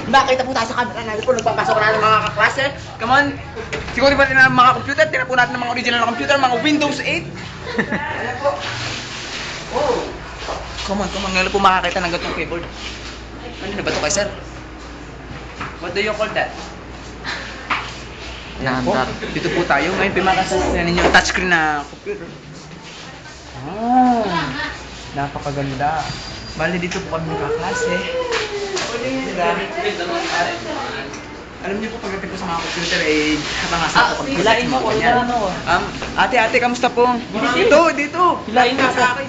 Makita po tayo sa camera namin po nagpapasok na ng mga kaklase. Come on. Siguro ba din ang mga computer? Tira po natin ng mga original na computer, mga Windows 8. Ayan po. Oh. Come on. Ngayon po makakita ng gatong keyboard. Ano na ba ito kay sir? What do you call that? Ayan po. Dito po tayo. Ngayon pimakasal ninyo touchscreen na computer. Napakaganda. Bali dito po kami nakaklase. Alam niyo po pagdating po sa mga computer eh nakangasa po kami. Hilain mo ko ano. Ate, kamusta po? Dito. Hilain mo sa akin.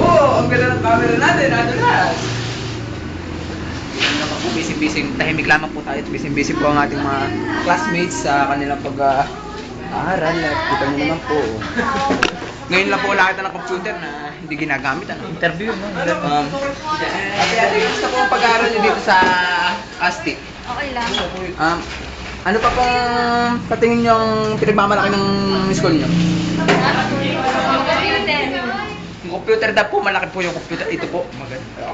Oh, ang ganda ng camera natin. Ano na? Busy-busy. Tahimik lamang po tayo. Busy-busy po ang ating mga classmates sa kanilang pag-aaral. Kita niyo naman po. Ngayon lang po nakita ng computer na hindi ginagamit. Interview, no? Ate, gusto po ang pag-aaral niyo dito sa ASTI? Okay lang. Ano pa pong patingin niyo ang pinagmamalaki ng school niyo? Computer. Yung computer daw po, malaki po yung computer. Ito po, maganda.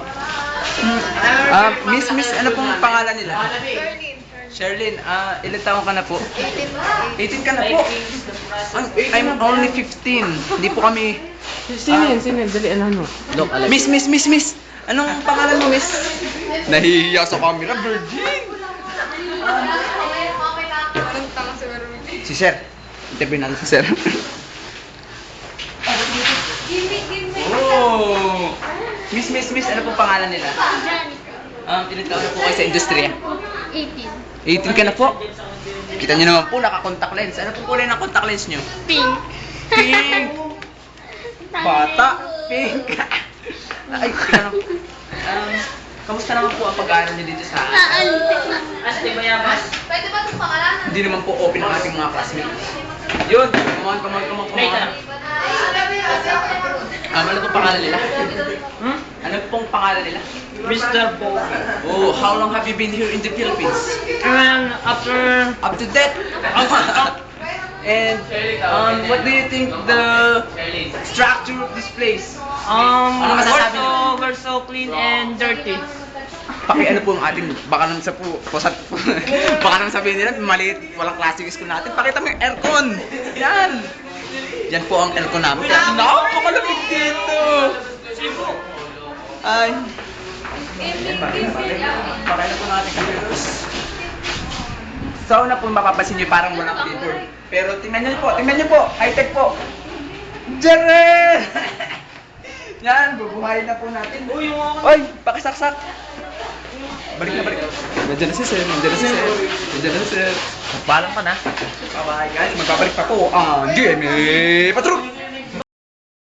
Miss, ano pong pangalan nila? Sherlyn, ilang taon ka na po? 18 ka na po? I'm only 15. Hindi po kami... Sino yan? Dali, ano? Miss! Anong pangalan mo, miss? Nahihiya sa camera, virgin! Si sir. Interview natin si sir. Oh! Miss, ano pong pangalan nila? Ilang taon na po kayo sa industriya? 18. 18 ka na po? Kita nyo naman po, naka-contact lens. Ano pong kulay ng contact lens nyo? Pink. Pink! Bata! Pink! Ay, tika lang. Kamusta naman po ang pag-aaral nyo dito sa... Ante Bayabas. Pwede ba itong pangalanan? Hindi naman po open ang ating mga classmates. Yun! Come on. Ano pong pangalan nila? Ano pong pangalan nila? Mr. Bo. Oh, how long have you been here in the Philippines? And after... Up to that? And what do you think the structure of this place? Ano masasabi niyo? we're so clean and dirty. Ano po ang ating, baka naman baka naman sabihin nila, maliit, walang classic school natin. Pakita mo yung aircon. Yan po ang aircon namin. Napakalamig dito. Ay. Pakita po natin computers. So na po mapapansin nyo parang walang keyboard. Pero tingnan nyo po, high-tech po. Jere! Yan, bubuhayin na po natin. Oy, pakisaksak. Balik. Nandiyan na si sir. Magpaalam ka na. Bye guys, magbabalik pa po ang GMA Patrol!